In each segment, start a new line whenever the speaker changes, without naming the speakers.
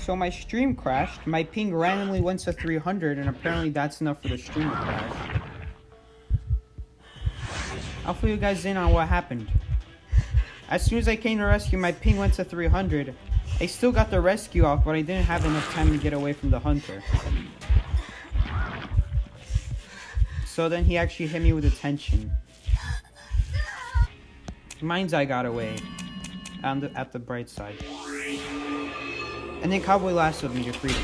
So my stream crashed. My ping randomly went to 300, and apparently that's enough for the stream to crash. I'll fill you guys in on what happened. As soon as I came to rescue, my ping went to 300. I still got the rescue off, but I didn't have enough time to get away from the hunter. So then he actually hit me with attention. Mine's I got away. At the bright side. And then Cowboy lassoed me to freedom.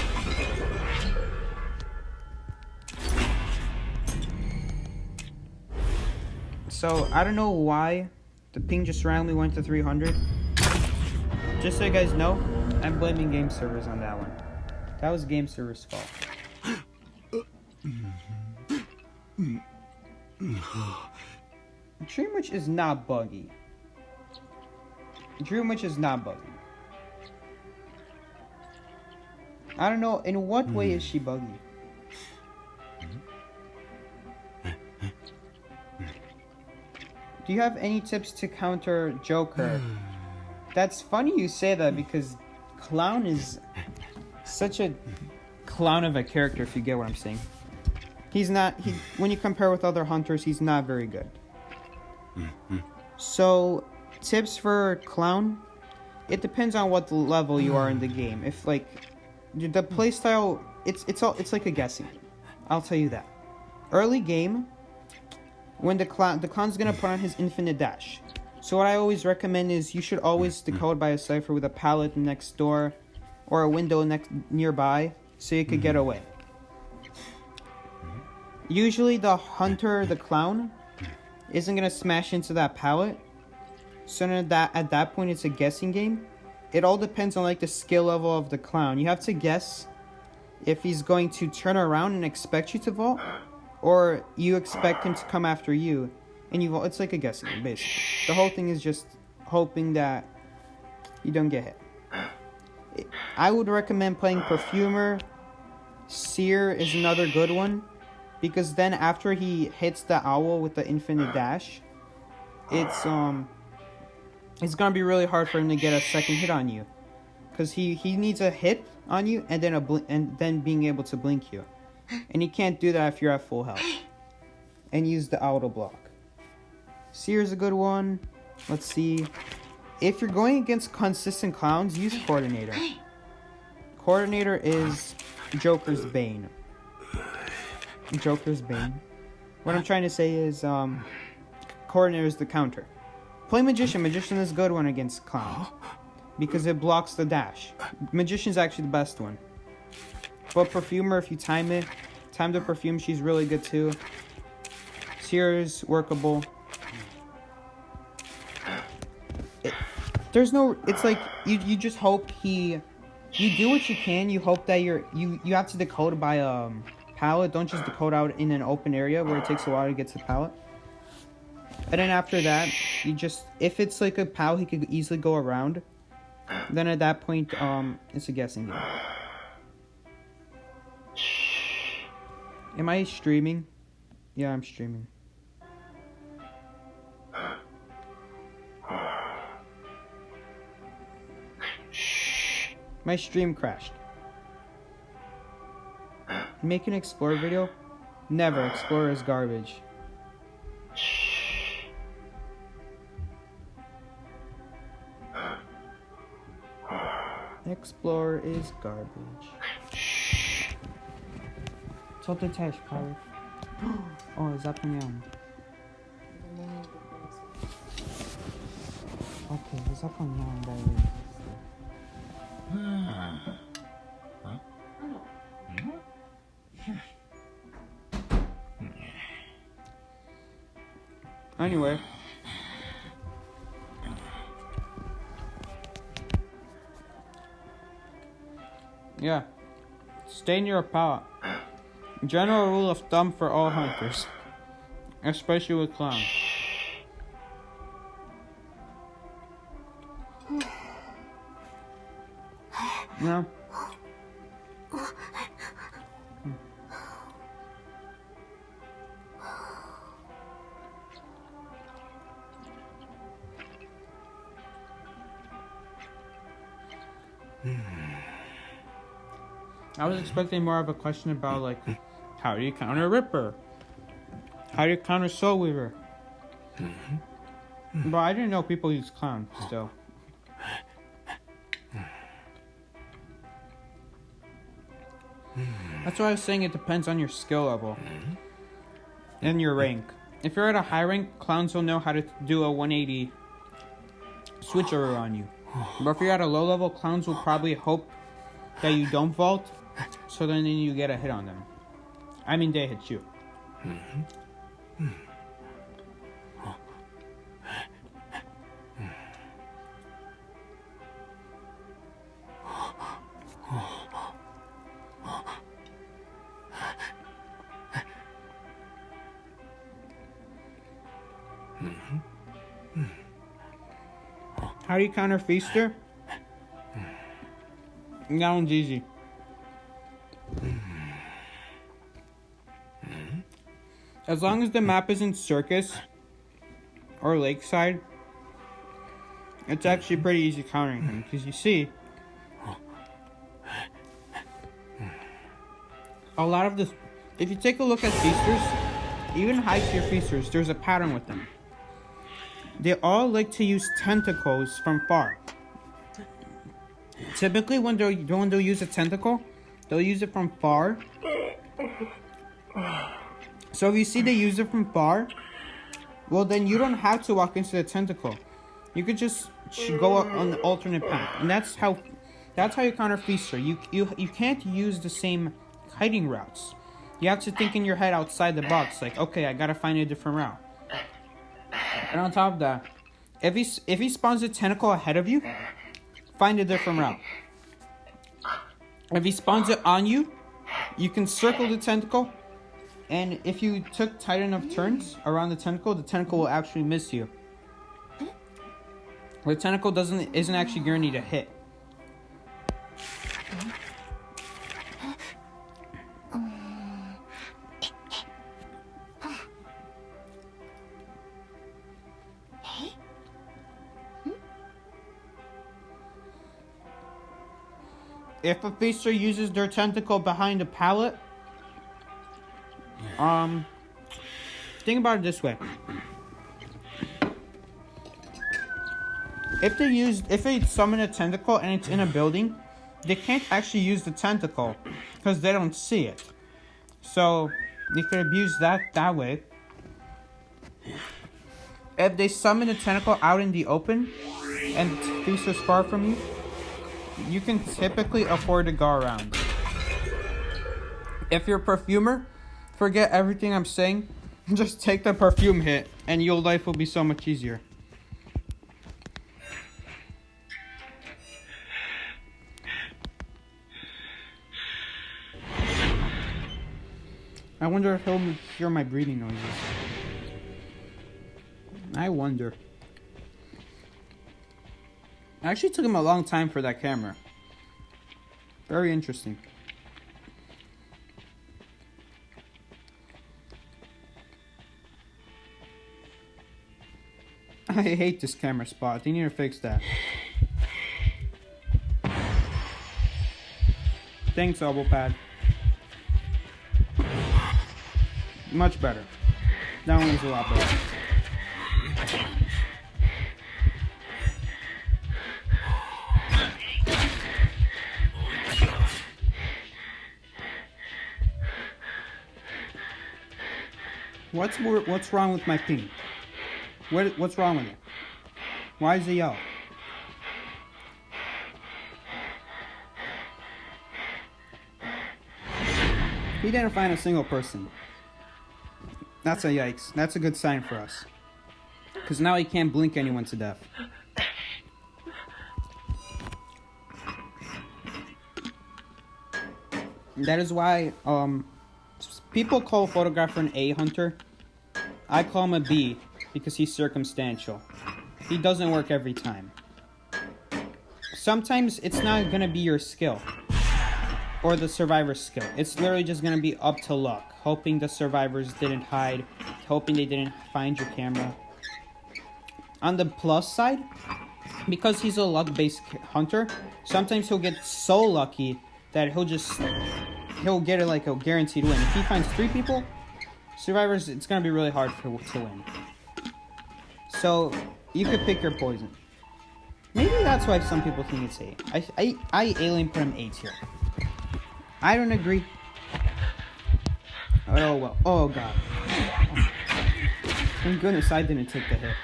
So, I don't know why the ping just randomly went to 300. Just so you guys know, I'm blaming game servers on that one. That was game servers' fault. Dream Witch is not buggy. Dream Witch is not buggy. I don't know, in what way is she buggy? Do you have any tips to counter Joker? That's funny you say that because Clown is such a clown of a character, if you get what I'm saying. He's not, when you compare with other hunters, he's not very good. So, tips for Clown? It depends on what level you are in the game. If like, the playstyle, it's like a guessing. I'll tell you that. Early game, when the clown's gonna put on his infinite dash. So what I always recommend is you should always decode by a cipher with a pallet next door or a window nearby so you could get away. Usually the hunter, the clown, isn't gonna smash into that pallet. So at that point it's a guessing game. It all depends on like the skill level of the clown. You have to guess if he's going to turn around and expect you to vault, or you expect him to come after you and you vault. It's like a guessing game, basically. The whole thing is just hoping that you don't get hit. I would recommend playing Perfumer. Seer is another good one, because then after he hits the owl with the infinite dash, it's gonna be really hard for him to get a second hit on you, because he needs a hit on you and then being able to blink you, and he can't do that if you're at full health. And use the auto block. Seer's a good one. Let's see. If you're going against consistent clowns, use Coordinator. Coordinator is Joker's Bane. Joker's Bane. What I'm trying to say is, Coordinator is the counter. Play Magician. Magician is a good one against clowns, because it blocks the dash. Magician's actually the best one. But Perfumer, if you time the Perfume, she's really good too. Seer's workable. It's like you just hope you do what you can. You hope that you have to decode by a pallet. Don't just decode out in an open area where it takes a while to get to the pallet. And then after that, if it's like a pallet he could easily go around, then at that point it's a guessing game. Am I streaming? Yeah, I'm streaming. My stream crashed. Make an Explorer video? Never. Explorer is garbage. Explorer is garbage. Co ty też, Paweł? O, zapomniałem. Okej, zapomniałem dalej. Anyway. Yeah. Stay near a pallet. General rule of thumb for all hunters. Especially with clowns. No. I was expecting more of a question about, like, how do you counter Ripper? How do you counter Soul Weaver? But I didn't know people use Clown still. That's why I was saying it depends on your skill level and your rank. If you're at a high rank, Clowns will know how to do a 180 switcheroo on you. But if you're at a low level, Clowns will probably hope that you don't vault, so then you get a hit on them. I mean, they hit you. How do you counter Feaster? That one's easy. As long as the map isn't Circus or Lakeside, it's actually pretty easy countering him. Because you see, a lot of the... If you take a look at Feasters, even high tier Feasters, there's a pattern with them. They all like to use tentacles from far. Typically, when they'll use a tentacle, they'll use it from far. So if you see they use it from far, well then you don't have to walk into the tentacle. You could just go on the alternate path, and that's how you counter Feaster. You can't use the same hiding routes. You have to think in your head outside the box, like, okay, I gotta find a different route. And on top of that, if he spawns a tentacle ahead of you, find a different route. If he spawns it on you, you can circle the tentacle, and if you took tight enough turns around the tentacle will actually miss you. The tentacle isn't actually guaranteed to hit. If a Feaster uses their tentacle behind a pallet, think about it this way. If they summon a tentacle and it's in a building, they can't actually use the tentacle because they don't see it. So they could abuse that way. If they summon a tentacle out in the open and the Feaster's far from you, you can typically afford to go around. If you're a perfumer, forget everything I'm saying. Just take the perfume hit and your life will be so much easier. I wonder if he'll hear my breathing noises. I wonder. It actually took him a long time for that camera. Very interesting. I hate this camera spot. They need to fix that. Thanks, elbow pad. Much better. That one was a lot better. What's wrong with my ping? What's wrong with it? Why is it yellow? He didn't find a single person. That's a yikes. That's a good sign for us. Because now he can't blink anyone to death. That is why people call a photographer an A hunter. I call him a B because he's circumstantial. He doesn't work every time. Sometimes it's not going to be your skill or the survivor's skill. It's literally just going to be up to luck. Hoping the survivors didn't hide. Hoping they didn't find your camera. On the plus side, because he's a luck-based hunter, sometimes he'll get so lucky that he'll get it like a guaranteed win. If he finds 3 people, survivors, it's gonna be really hard to win. So you could pick your poison. Maybe that's why some people think it's 8. I alien put him 8 here. I don't agree. Oh well. Oh god. Thank goodness I didn't take the hit.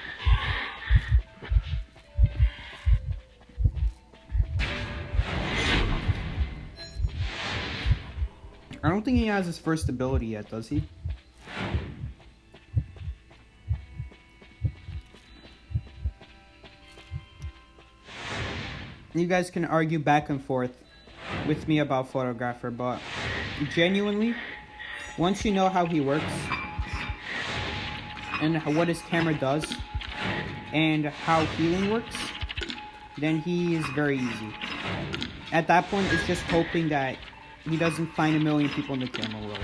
I don't think he has his first ability yet, does he? You guys can argue back and forth with me about Photographer, but genuinely, once you know how he works and what his camera does and how healing works, then he is very easy. At that point, it's just hoping that he doesn't find a million people in the camera world.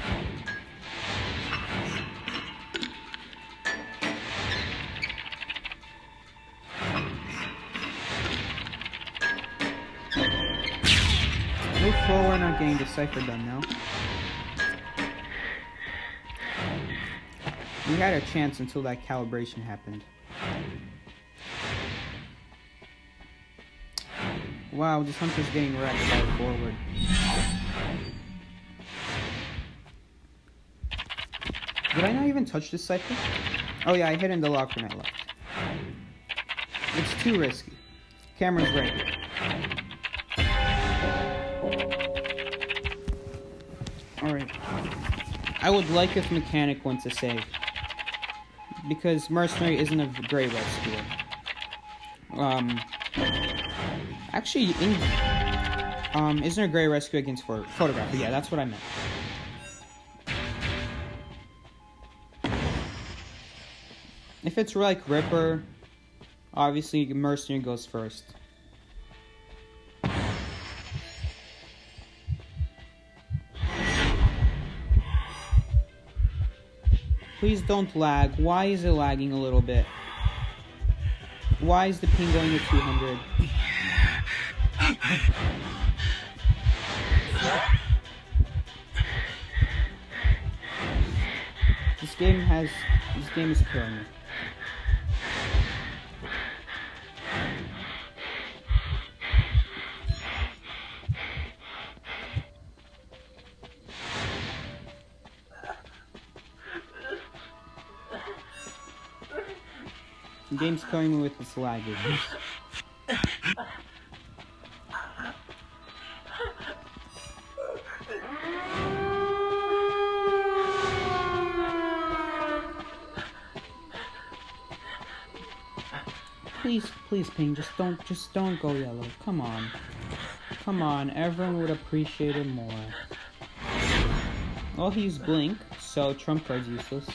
Move forward, not getting the cipher done now. We had a chance until that calibration happened. Wow, this hunter's getting wrecked by forward. Did I not even touch this cipher? Oh yeah, I hit in the lock when I left. It's too risky. Camera's right here. Alright. I would like if Mechanic went to save. Because Mercenary isn't a great rescuer. Actually, isn't a great rescue against Photographer? Yeah, that's what I meant. If it's like Ripper, obviously Mercenary goes first. Please don't lag. Why is it lagging a little bit? Why is the ping going to 200? This game is killing me. The game's killing me with its lag issues. Please, Ping, just don't go yellow. Come on, everyone would appreciate it more. Well, he's Blink, so Trump card's useless.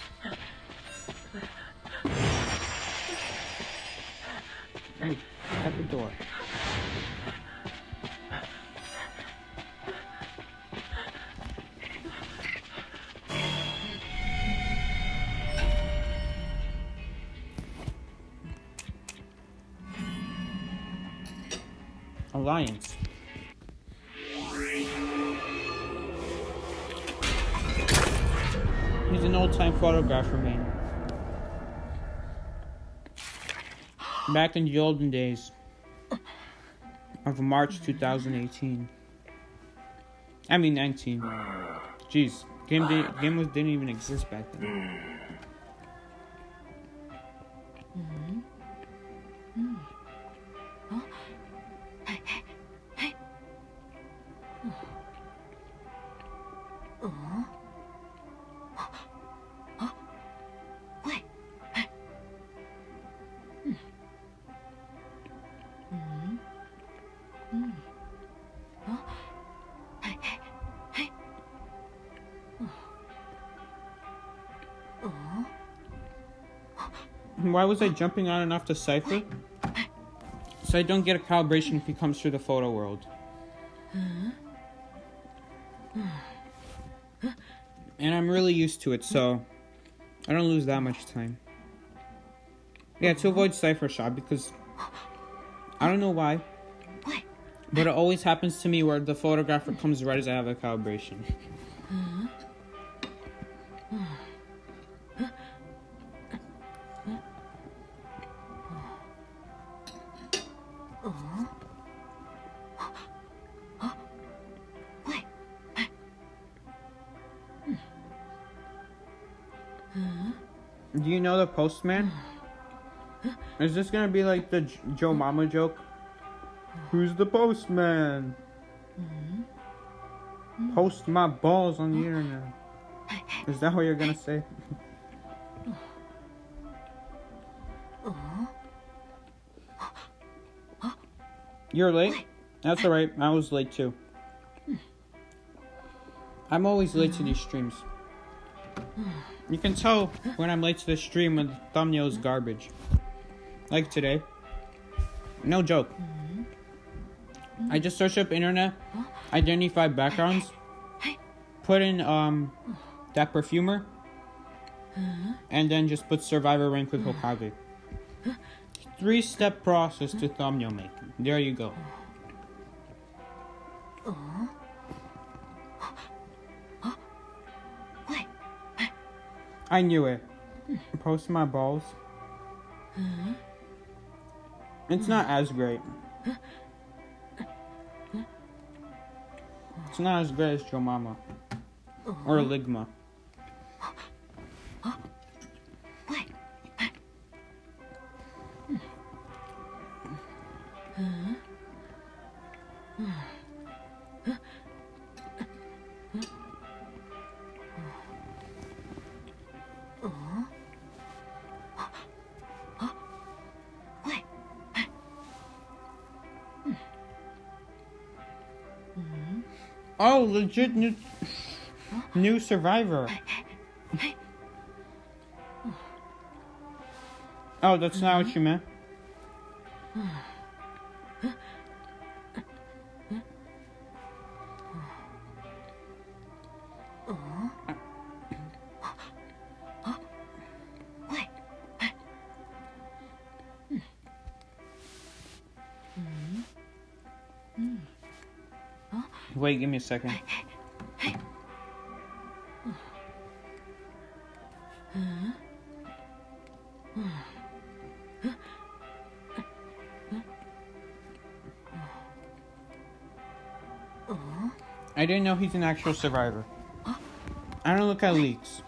Hey, at the door. Alliance. He's an old-time photographer, man. Back in the olden days of March 2018. I mean 19. Jeez, game didn't even exist back then. Why was I jumping on and off the cipher? So I don't get a calibration if he comes through the photo world. And I'm really used to it, so I don't lose that much time. Yeah, to avoid cipher shot, because I don't know why. But it always happens to me where the photographer comes right as I have a calibration. Do you know the postman? Is this gonna be like the Joe Mama joke? Who's the postman? Post my balls on the internet. Is that what you're gonna say? You're late? That's alright, I was late too. I'm always late to these streams. You can tell when I'm late to the stream when the thumbnail is garbage. Like today. No joke. I just searched up internet, identified backgrounds, put in that perfumer, and then just put survivor rank with Hokage. 3-step process to thumbnail making. There you go. I knew it. Post my balls. It's not as great. It's not as great as Joe Mama. Or Ligma. Oh, legit new survivor. Oh, that's not what you meant? Wait, give me a second. I didn't know he's an actual survivor. I don't look at leaks.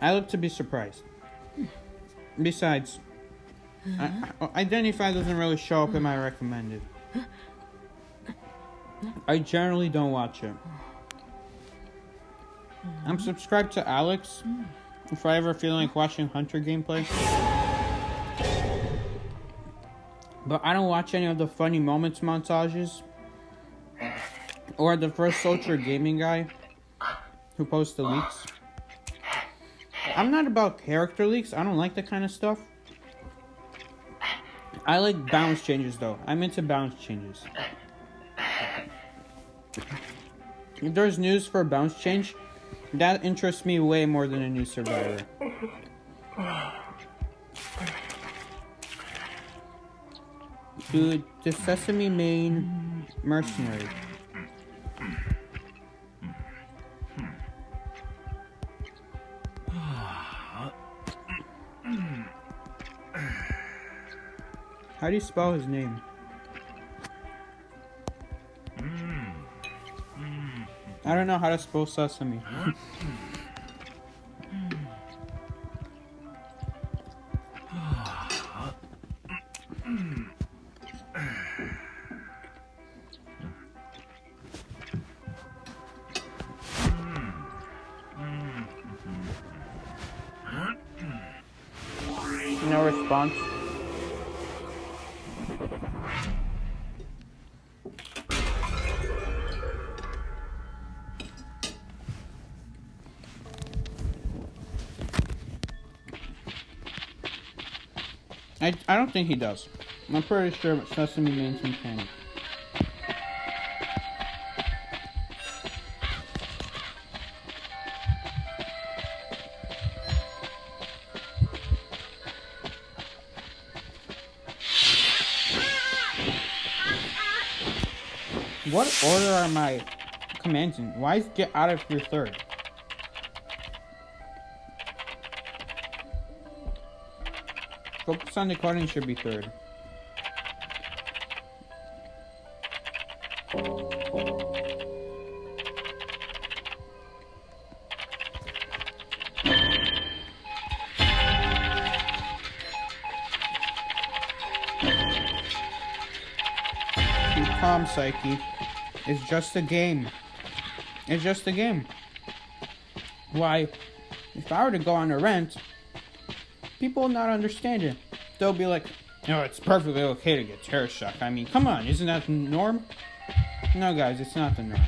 I look to be surprised. Besides, Identify doesn't really show up in my recommended. I generally don't watch it. I'm subscribed to Alex if I ever feel like watching Hunter gameplay. But I don't watch any of the funny moments montages or the first Soldier Gaming guy who posts the leaks. I'm not about character leaks. I don't like that kind of stuff. I like balance changes though. I'm into balance changes. If there's news for a bounce change, that interests me way more than a new survivor. Dude, the Sesame Main mercenary. How do you spell his name? I don't know how to spell sesame. No response. I don't think he does. I'm pretty sure Sesame means mechanic. What order are my commands in? Why is get out of here third? Focus on decoding should be third. Keep calm, Psyche. It's just a game. It's just a game. Why, if I were to go on a rant, people will not understand it. They'll be like, no, it's perfectly okay to get terror shock. I mean, come on, isn't that the norm? No, guys, it's not the norm.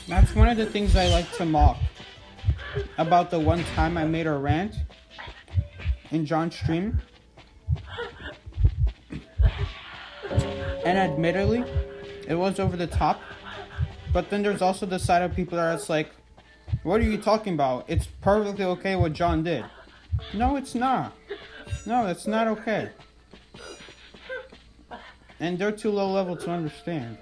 That's one of the things I like to mock about the one time I made a rant in John's stream. And admittedly, it was over the top. But then there's also the side of people that it's like, what are you talking about? It's perfectly okay what John did. No, it's not. No, it's not okay. And they're too low level to understand.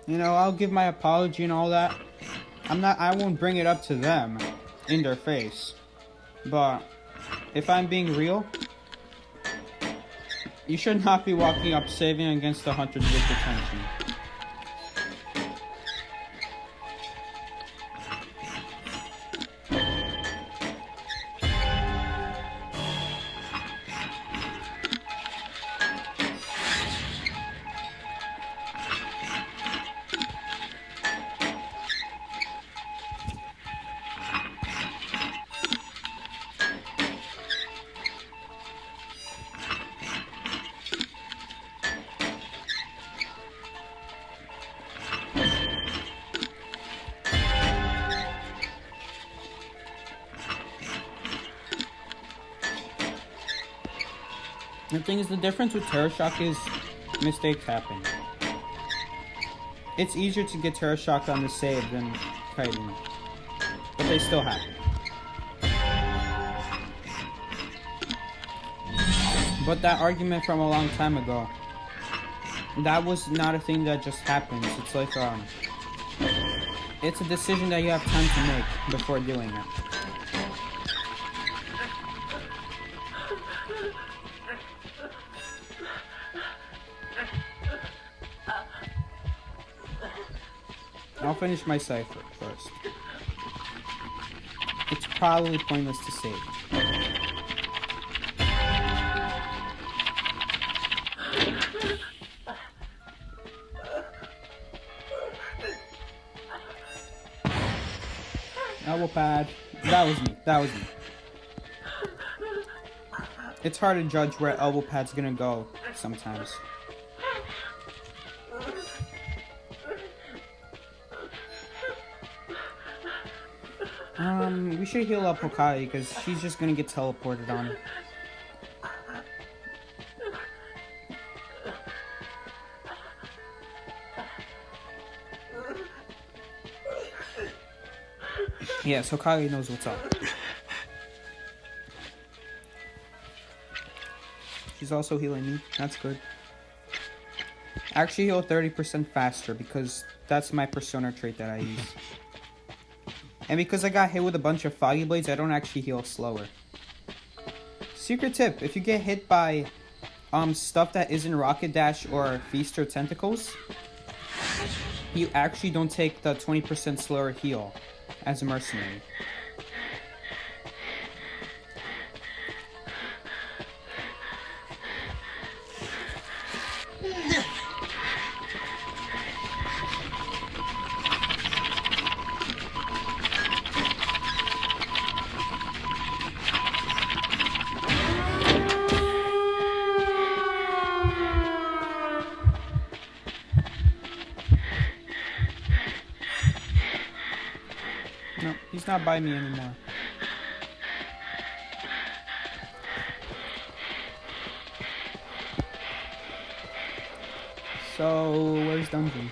You know, I'll give my apology and all that. I won't bring it up to them in their face. But if I'm being real, you should not be walking up saving against the hunters with detention. The thing is, the difference with Terror Shock is mistakes happen. It's easier to get Terror Shocked on the save than kiting, but they still happen. But that argument from a long time ago, that was not a thing that just happens. It's like, it's a decision that you have time to make before doing it. I'll finish my cipher first. It's probably pointless to save. Elbow pad. That was me. It's hard to judge where elbow pad's gonna go sometimes. We should heal up Hokage because she's just gonna get teleported on. Yes, Hokage knows what's up. She's also healing me. That's good. I actually heal 30% faster because that's my persona trait that I use. And because I got hit with a bunch of Foggy Blades, I don't actually heal slower. Secret tip, if you get hit by stuff that isn't Rocket Dash or Feast or Tentacles, you actually don't take the 20% slower heal as a mercenary. It's not by me anymore. So, where's dungeon?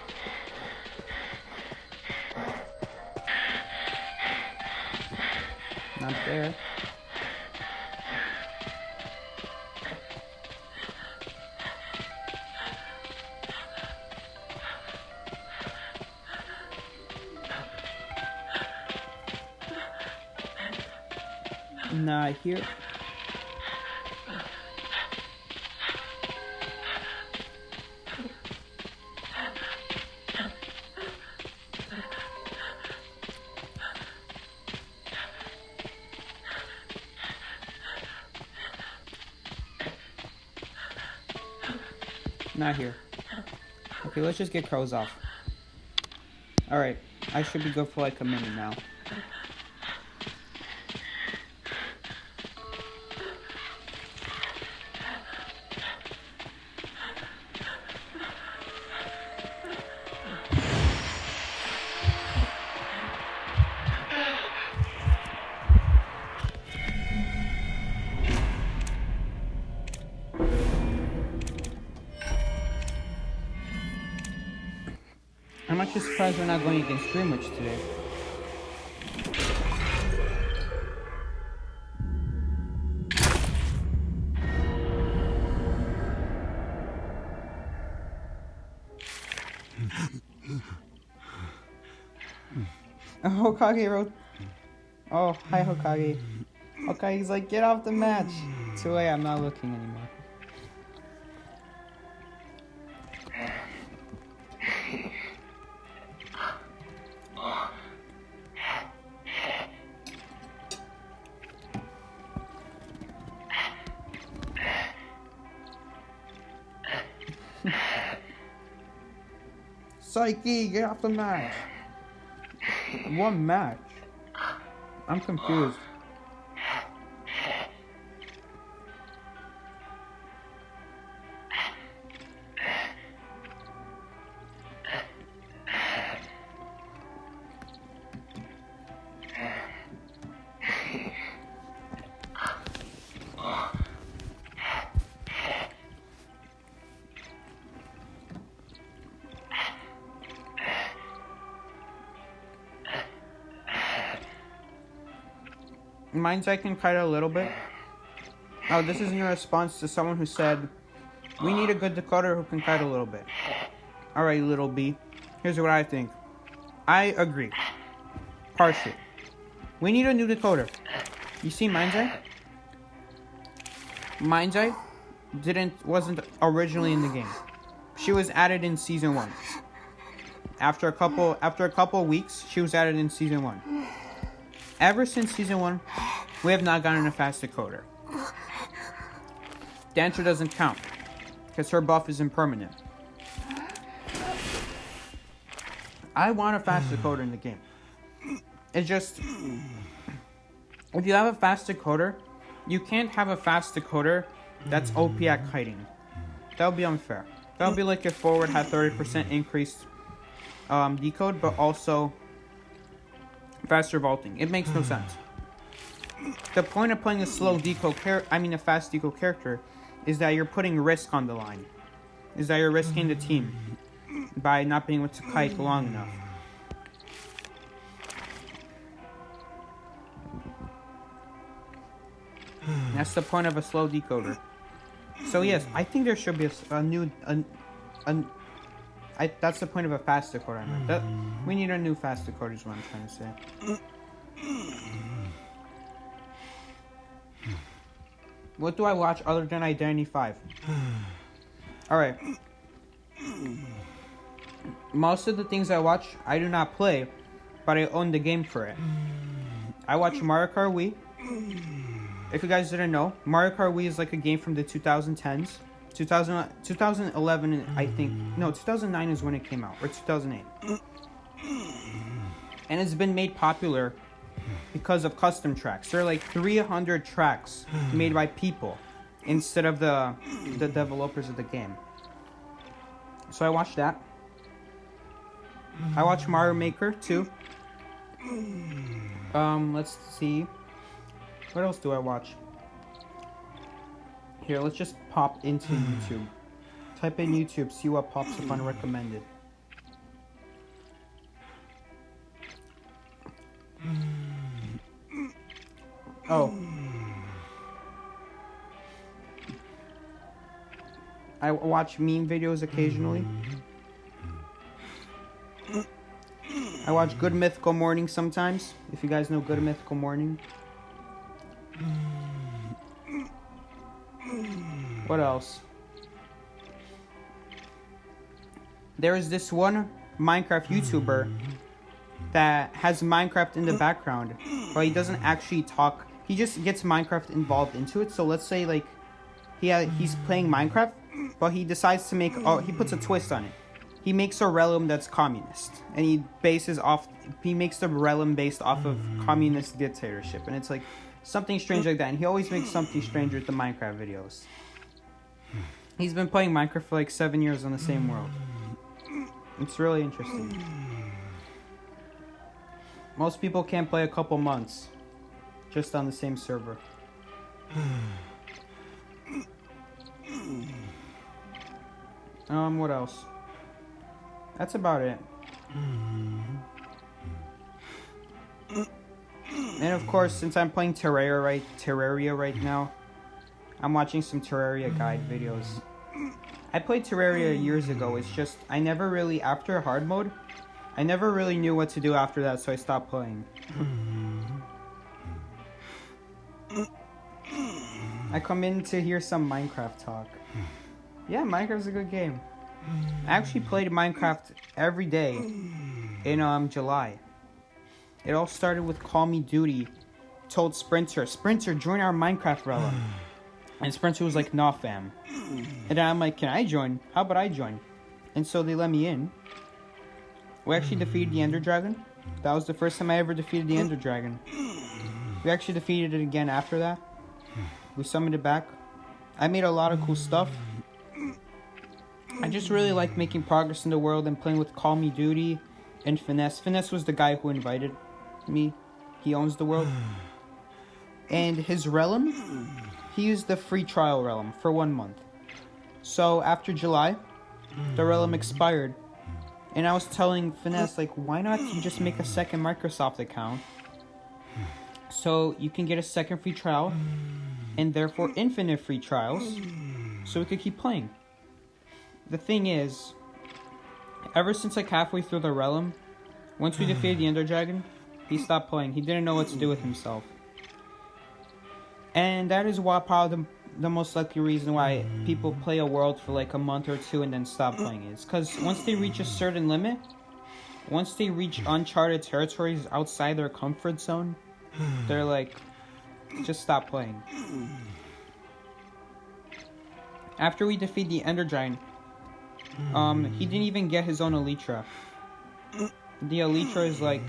Not there. Not here. Not here. Okay, let's just get crows off. Alright, I should be good for like a minute now. I'm actually surprised we're not going against Dreamwitch today. Hokage wrote... Oh, hi Hokage. Hokage's like, get off the match. Too late, I'm not looking anymore. Psyche, get off the match. What match? I'm confused. Mine's I can kite a little bit. Oh, this is in response to someone who said, we need a good decoder who can kite a little bit. Alright, little B. Here's what I think. I agree. Partially. We need a new decoder. You see Mind's Eye? Mind's Eye wasn't originally in the game. She was added in season 1. After a couple weeks, she was added in season 1. Ever since season 1, we have not gotten a fast decoder. Dancer doesn't count, because her buff is impermanent. I want a fast decoder in the game. It's just, if you have a fast decoder, you can't have a fast decoder that's OP at kiting. That would be unfair. That would be like if forward had 30% increased decode, but also faster vaulting. It makes no sense. The point of playing a slow decode a fast decode character is that you're putting risk on the line. Is that you're risking the team by not being able to kite long enough. That's the point of a slow decoder. So yes, I think there should be that's the point of a fast decoder. We need a new fast decoder is what I'm trying to say. What do I watch other than Identity 5? Alright. Most of the things I watch, I do not play, but I own the game for it. I watch Mario Kart Wii. If you guys didn't know, Mario Kart Wii is like a game from the 2010s. 2011, I think. No, 2009 is when it came out, or 2008. And it's been made popular because of custom tracks. There are like 300 tracks made by people instead of the developers of the game. So I watched that. I watched Mario Maker too. Let's see. What else do I watch? Here, let's just pop into YouTube. Type in YouTube, see what pops up on recommended. Oh. I watch meme videos occasionally. I watch Good Mythical Morning sometimes, if you guys know Good Mythical Morning. What else? There is this one Minecraft YouTuber that has Minecraft in the background, but he doesn't actually talk. He just gets Minecraft involved into it. So let's say like he's playing Minecraft, but he decides to make he puts a twist on it. He makes a realm that's communist, and he makes the realm based off of communist dictatorship, and it's like something strange like that. And he always makes something strange with the Minecraft videos. He's been playing Minecraft for like 7 years on the same world. It's really interesting. Most people can't play a couple months just on the same server. What else? That's about it. And of course, since I'm playing Terraria right now, I'm watching some Terraria guide videos. I played Terraria years ago. It's just I never really, after hard mode, I never really knew what to do after that, so I stopped playing. I come in to hear some Minecraft talk. Yeah, Minecraft's a good game. I actually played Minecraft every day in July. It all started with Call Me Duty told Sprinter, join our Minecraft realm. And Sprinter was like, nah fam. And then I'm like, can I join? How about I join? And so they let me in. We actually defeated the Ender Dragon. That was the first time I ever defeated the Ender Dragon. We actually defeated it again after that. We summoned it back. I made a lot of cool stuff. I just really like making progress in the world and playing with Call Me Duty and Finesse. Finesse was the guy who invited me. He owns the world. And his realm, he used the free trial realm for 1 month. So after July, the realm expired. And I was telling Finesse, like, why not you just make a second Microsoft account so you can get a second free trial and therefore infinite free trials so we could keep playing. The thing is, ever since like halfway through the realm, once we defeated the Ender Dragon, he stopped playing. He didn't know what to do with himself. And that is why probably the most likely reason why people play a world for like a month or two and then stop playing it. It's because once they reach a certain limit, once they reach uncharted territories outside their comfort zone, they're like, just stop playing. After we defeat the Ender Dragon, he didn't even get his own Elytra. The Elytra is like,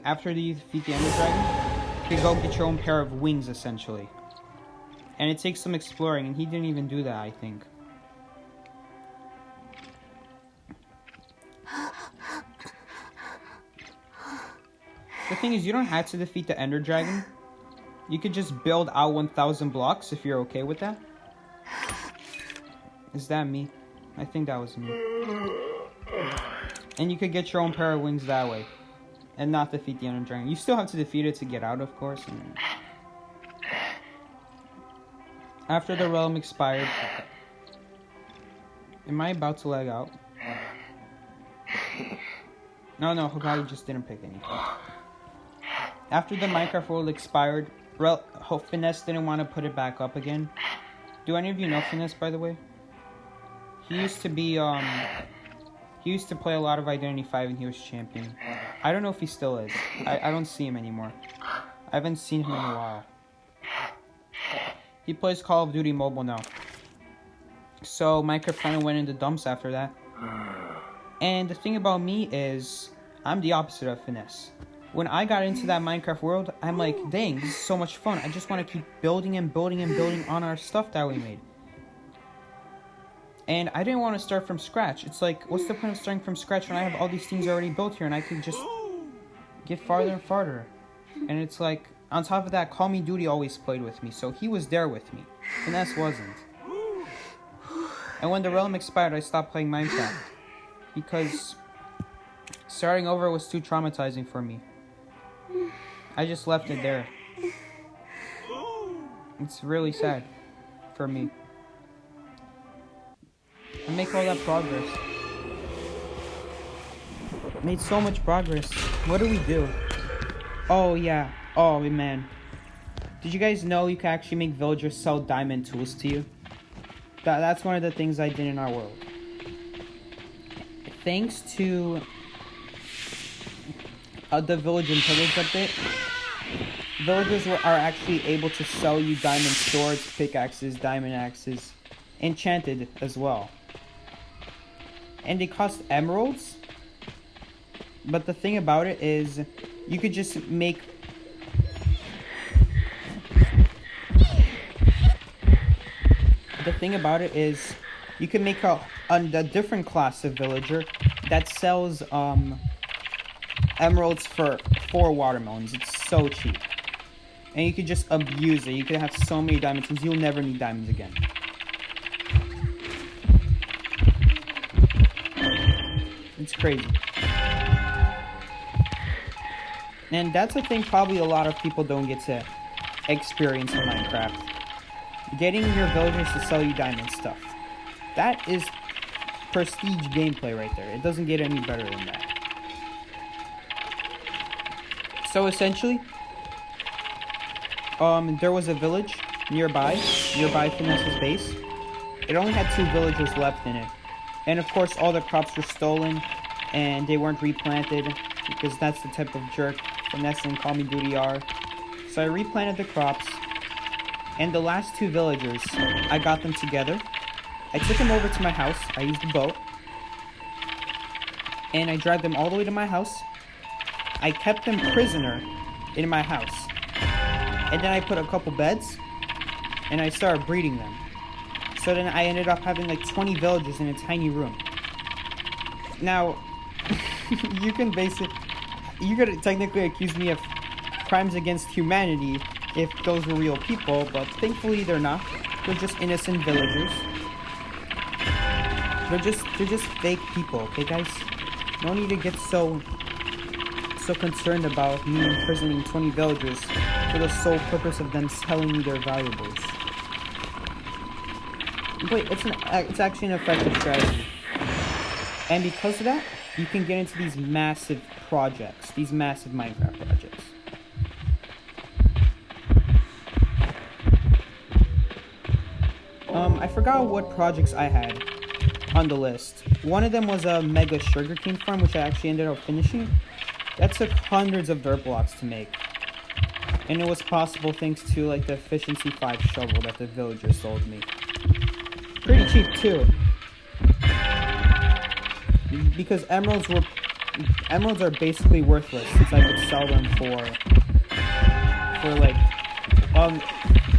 after you defeat the Ender Dragon, you go get your own pair of wings, essentially. And it takes some exploring, and he didn't even do that, I think. The thing is, you don't have to defeat the Ender Dragon. You could just build out 1,000 blocks if you're okay with that. Is that me? I think that was me. And you could get your own pair of wings that way. And not defeat the Ender Dragon. You still have to defeat it to get out, of course. And after the realm expired... Am I about to lag out? No, Hokage just didn't pick anything. After the Minecraft world expired, Finesse didn't want to put it back up again. Do any of you know Finesse, by the way? He used to be, he used to play a lot of Identity 5 and he was champion. I don't know if he still is. I don't see him anymore. I haven't seen him in a while. He plays Call of Duty Mobile now. So Minecraft kind of went in the dumps after that. And the thing about me is, I'm the opposite of Finesse. When I got into that Minecraft world, I'm like, dang, this is so much fun. I just want to keep building and building and building on our stuff that we made. And I didn't want to start from scratch. It's like, what's the point of starting from scratch when I have all these things already built here and I can just get farther and farther. And it's like, on top of that, Call Me Duty always played with me, so he was there with me. Finesse wasn't. And when the realm expired, I stopped playing Minecraft. Because starting over was too traumatizing for me. I just left it there. It's really sad for me. I make all that progress. Made so much progress. What do we do? Oh yeah. Oh man. Did you guys know you can actually make villagers sell diamond tools to you? That's one of the things I did in our world. Thanks to the village and pillage update, villagers are actually able to sell you diamond swords, pickaxes, diamond axes, enchanted as well. And they cost emeralds. But the thing about it is, you could just make... The thing about it is, you can make a different class of villager that sells emeralds for 4 watermelons. It's so cheap. And you could just abuse it. You could have so many diamonds because you'll never need diamonds again. It's crazy. And that's a thing probably a lot of people don't get to experience in Minecraft. Getting your villagers to sell you diamond stuff. That is prestige gameplay right there. It doesn't get any better than that. So essentially, there was a village nearby Finesse's base. It only had 2 villagers left in it. And of course all the crops were stolen and they weren't replanted because that's the type of jerk Finesse and Call Me Duty are. So I replanted the crops, and the last 2 villagers, I got them together. I took them over to my house. I used a boat, and I dragged them all the way to my house. I kept them prisoner in my house, and then I put a couple beds, and I started breeding them. So then I ended up having like 20 villagers in a tiny room. Now, you could technically accuse me of crimes against humanity if those were real people, but thankfully they're not. They're just innocent villagers. They're just fake people, okay guys? No need to get so concerned about me imprisoning 20 villagers for the sole purpose of them selling me their valuables. Wait, it's actually an effective strategy. And because of that, you can get into these massive projects, these massive Minecraft projects. I forgot what projects I had on the list. One of them was a mega sugarcane farm, which I actually ended up finishing. That took hundreds of dirt blocks to make. And it was possible thanks to like the efficiency 5 shovel that the villagers sold me. Pretty cheap too. Because emeralds are basically worthless since I could sell them for like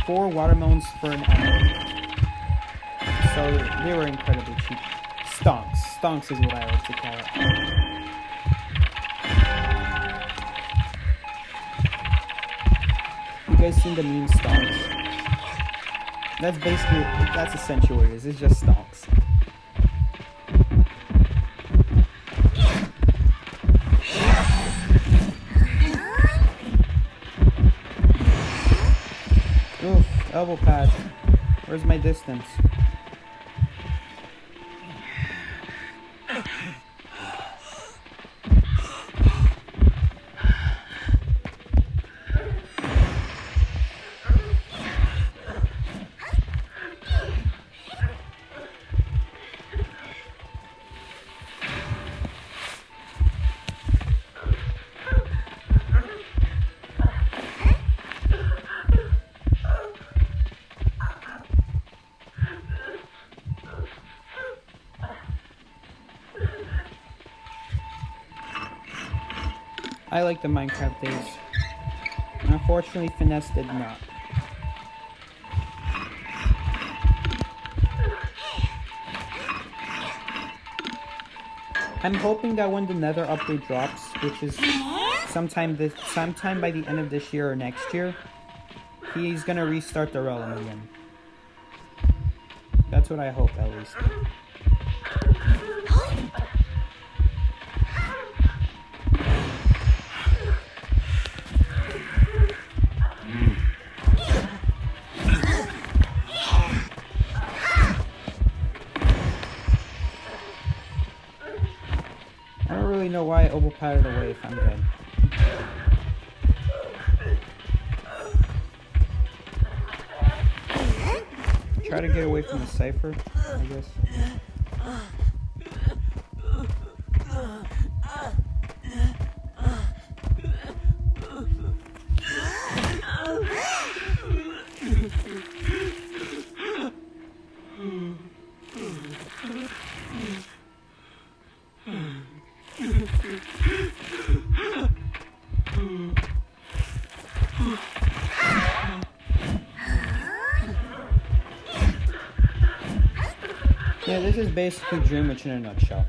4 watermelons for an emerald. So they were incredibly cheap. Stonks is what I like to call it. You guys seen the meme stonks? That's essentially what it is. It's just stonks. Oof, elbow pad. Where's my distance? I like the Minecraft days. Unfortunately, Finesse did not. I'm hoping that when the Nether update drops, which is sometime by the end of this year or next year, he's gonna restart the realm again. That's what I hope, at least. I don't really know why I overpowered away if I'm dead. Try to get away from the cipher, I guess. Yeah, this is basically Dream Witch in a nutshell.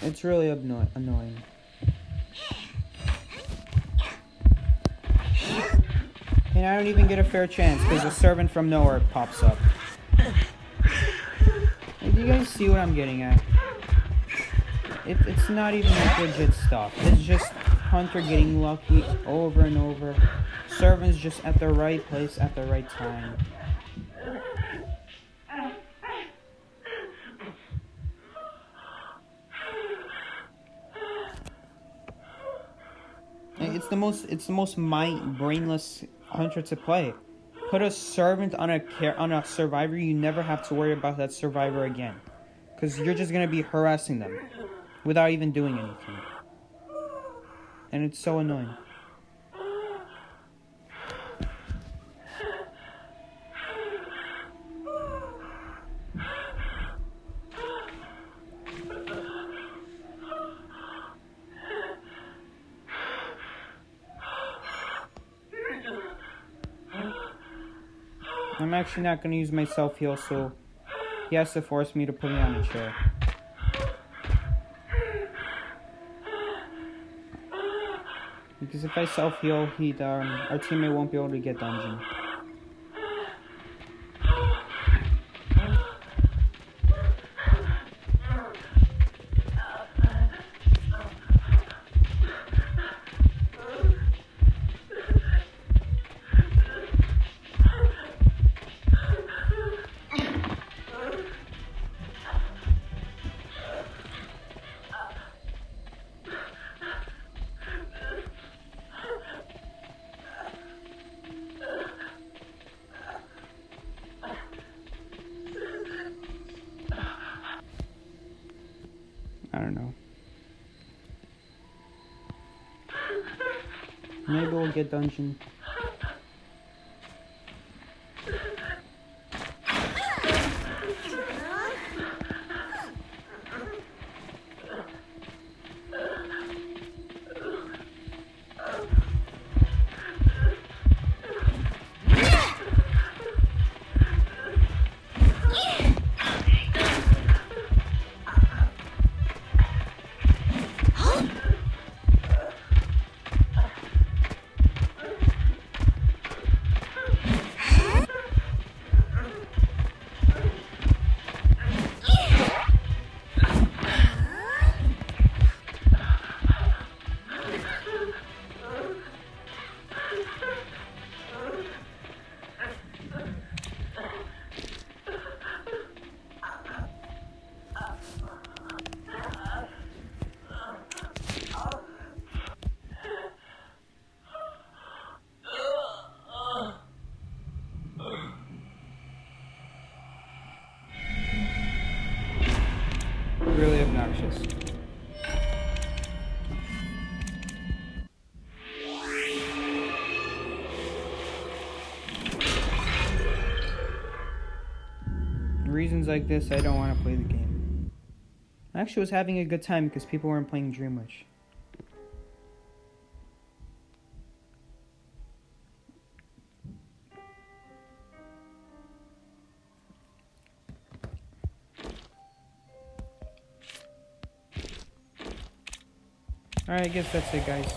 It's really annoying. And I don't even get a fair chance because a servant from nowhere pops up. Do you guys see what I'm getting at? It's not even like legit stuff. It's just Hunter getting lucky over and over. Servants just at the right place at the right time. It's the most brainless Hunter to play. Put a servant on a survivor, you never have to worry about that survivor again. Because you're just going to be harassing them without even doing anything. And it's so annoying. I'm actually not going to use my self-heal, so he has to force me to put me on a chair. Because if I self-heal, our teammate won't be able to get dungeon. I don't know. Maybe we'll get dungeon. Really obnoxious. Reasons like this, I don't want to play the game. I actually was having a good time because people weren't playing Dream Witch. Alright, I guess that's it, guys.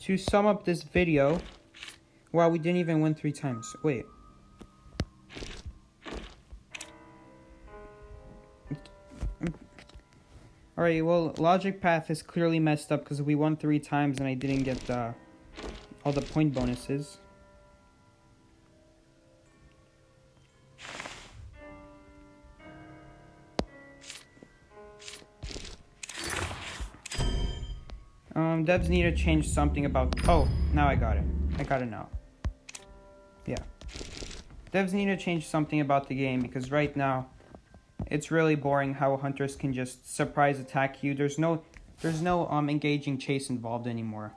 To sum up this video... Wow, we didn't even win 3 times. Wait. Alright, well, Logic Path is clearly messed up because we won 3 times and I didn't get all the point bonuses. Devs need to change something about... Oh, now I got it. I got it now. Yeah. Devs need to change something about the game because right now it's really boring how hunters can just surprise attack you. There's no engaging chase involved anymore.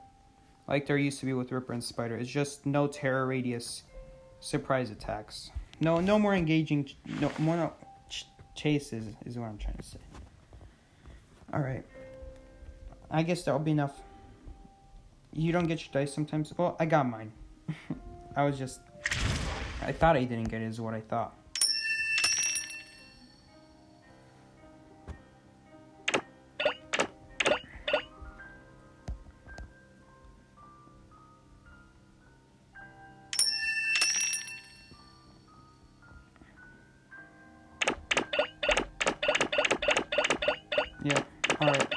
Like there used to be with Ripper and Spider. It's just no terror radius surprise attacks. No more engaging chases is what I'm trying to say. Alright. I guess that'll be enough. You don't get your dice sometimes? Well, I got mine. I thought I didn't get it is what I thought. Yeah, alright.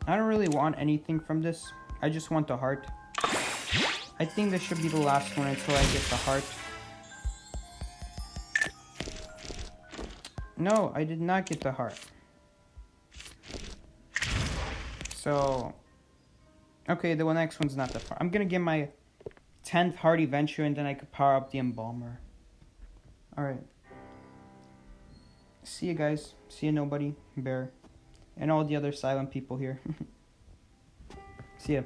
I don't really want anything from this. I just want the heart. I think this should be the last one until I get the heart. No, I did not get the heart. So... Okay, the next one's not that far. I'm gonna get my 10th heart eventually and then I could power up the Embalmer. Alright. See you guys. See you Nobody, Bear, and all the other silent people here. See ya.